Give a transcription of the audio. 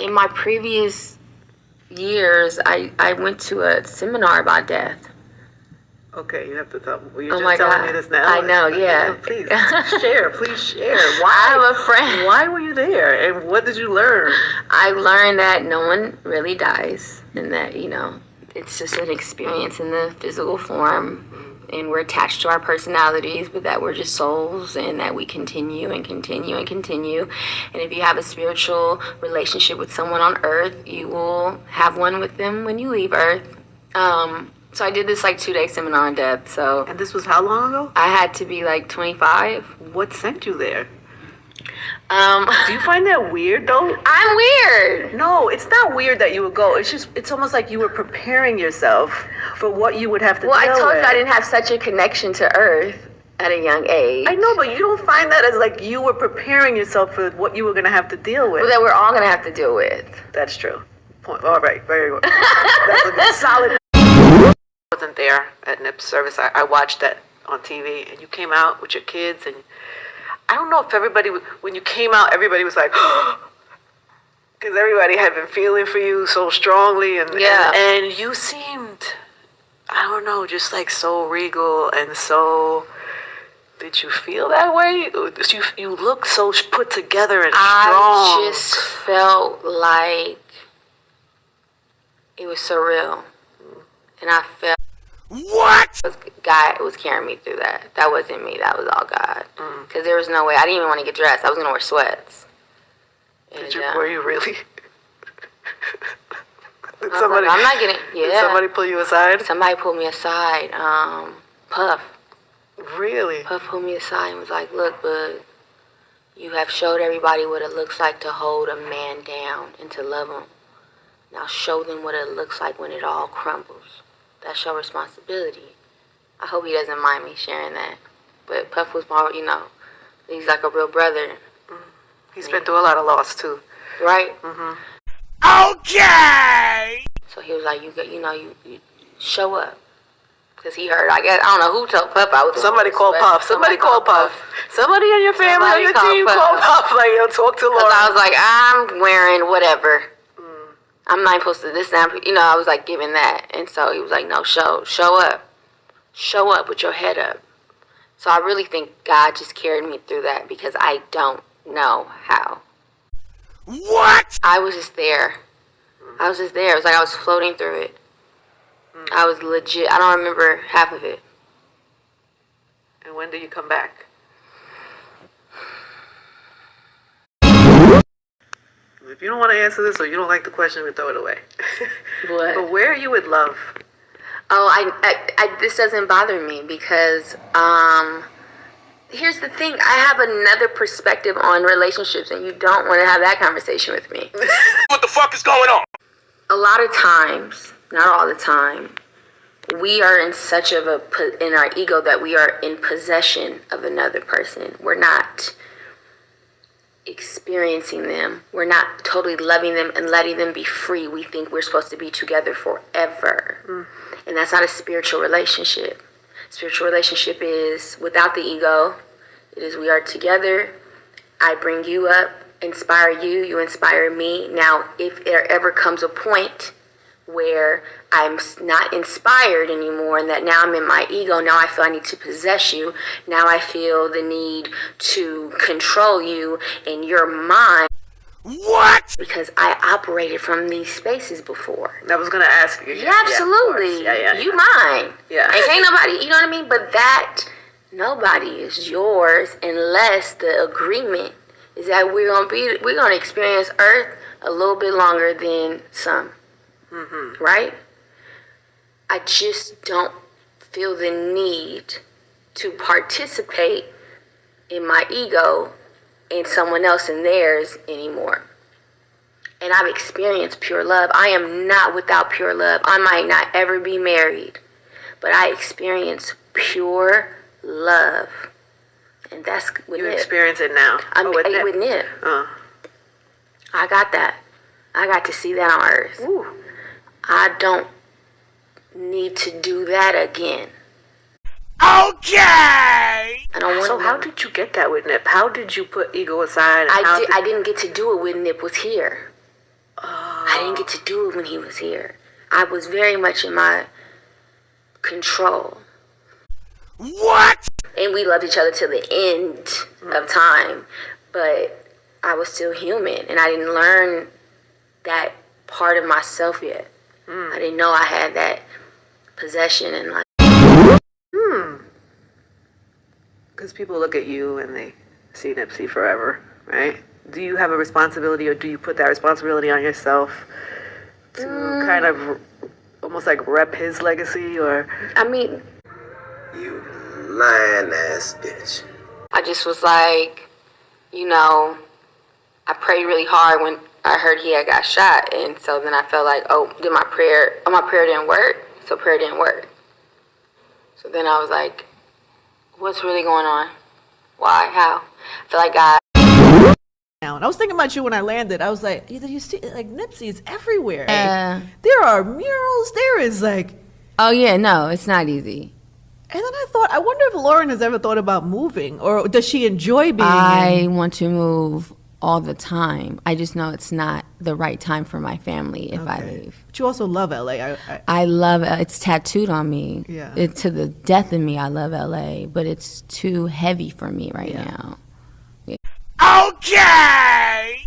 In my previous years, I went to a seminar about death. Okay, you have to tell me. Well, you're Oh just my telling God. me this now. I know, yeah. Please share. Please share. Why? I have a friend. Why were you there, and what did you learn? I learned that no one really dies, and that, you know, it's just an experience in the physical form, and we're attached to our personalities, but that we're just souls, and that we continue and continue and continue. And if you have a spiritual relationship with someone on earth, you will have one with them when you leave earth. So I did this like 2-day seminar on death. So And this was how long ago? I had to be like 25. What sent you there? Do you find that weird though? I'm weird. No, it's not weird that you would go. It's almost like you were preparing yourself for what you would have to Well, I deal told with. you I didn't have such a connection to earth at a young age. I know, but you don't find that as like you were preparing yourself for what you were going to have to deal with. Well, that we're all going to have to deal with. That's true. Point. All right, very good. That's a good, solid. I wasn't there at Nip's service. I watched that on TV, and you came out with your kids, and I don't know if everybody, when you came out, everybody was like, because everybody had been feeling for you so strongly, and Yeah. and you seemed, I don't know, just like so regal and so. Did you feel that way? You look so put together and strong. I just felt like it was surreal. And I felt God was carrying me through that. That wasn't me. That was all God. Because there was no way. I didn't even want to get dressed. I was going to wear sweats. Were you really? Did I was like, I'm not getting. Yeah. Did somebody pull you aside? Somebody pulled me aside. Puff. Really? Puff pulled me aside and was like, look, bud, you have showed everybody what it looks like to hold a man down and to love him. Now show them what it looks like when it all crumbles. That's your responsibility. I hope he doesn't mind me sharing that. But Puff was my, you know, he's like a real brother. He's been through a lot of loss too. Right? Okay! So he was like, you show up. Because he heard, I don't know who told Puff I was. Somebody called Puff. Somebody called Puff. Somebody in your family or your team called Puff. Like, yo, talk to Laura. Because I was like, I'm wearing whatever. I'm not supposed to this now. You know, I was like giving that. And so he was like, no, show up. Show up with your head up. So I really think God just carried me through that because I don't know how. What? I was just there. I was just there. It was like I was floating through it. I was legit. I don't remember half of it. And when did you come back? If you don't want to answer this or you don't like the question, we throw it away. What? But where are you with love? Oh, I this doesn't bother me because here's the thing. I have another perspective on relationships, and you don't want to have that conversation with me. What the fuck is going on? A lot of times, not all the time, we are in such of in our ego that we are in possession of another person. We're not experiencing them. We're not totally loving them and letting them be free. We think we're supposed to be together forever. And that's not a spiritual relationship. Spiritual relationship is without the ego. It is we are together. I bring you up, inspire you, you inspire me. Now, if there ever comes a point where I'm not inspired anymore and that now I'm in my ego, now I feel I need to possess you, now I feel the need to control you in your mind. What? Because I operated from these spaces before. I was going to ask you. Yeah, absolutely. Yeah. You mine. Yeah. And ain't nobody, you know what I mean? But that, nobody is yours unless the agreement is that we're gonna experience Earth a little bit longer than some. Right? I just don't feel the need to participate in my ego and someone else in theirs anymore. And I've experienced pure love. I am not without pure love. I might not ever be married, but I experience pure love. And that's with You Nip. experience it now. With Nip. I got that. I got to see that on Earth. Ooh. I don't need to do that again. Okay! I don't want So how did you get that with Nip? How did you put ego aside? And I didn't get to do it when Nip was here. didn't get to do it when he was here. I was very much in my control. What? And we loved each other till the end of time. But I was still human, and I didn't learn that part of myself yet. I didn't know I had that possession and like. Because people look at you and they see Nipsey forever, right? Do you have a responsibility, or do you put that responsibility on yourself to kind of almost like rep his legacy, or? I mean, You lying ass bitch. I just was like, you know, I prayed really hard when I heard he had got shot, and so then I felt like, my prayer didn't work, so prayer didn't work. So then I was like, what's really going on? Why? How? I feel like God. I was thinking about you when I landed. I was like, you see, like Nipsey is everywhere. There are murals. There is like. Oh yeah, no, it's not easy. And then I thought, I wonder if Lauren has ever thought about moving, or does she enjoy being? I want to move all the time. I just know it's not the right time for my family if I leave. But you also love LA. I love it. It's tattooed on me. Yeah. To the death of me, I love LA, but it's too heavy for me right now. Okay!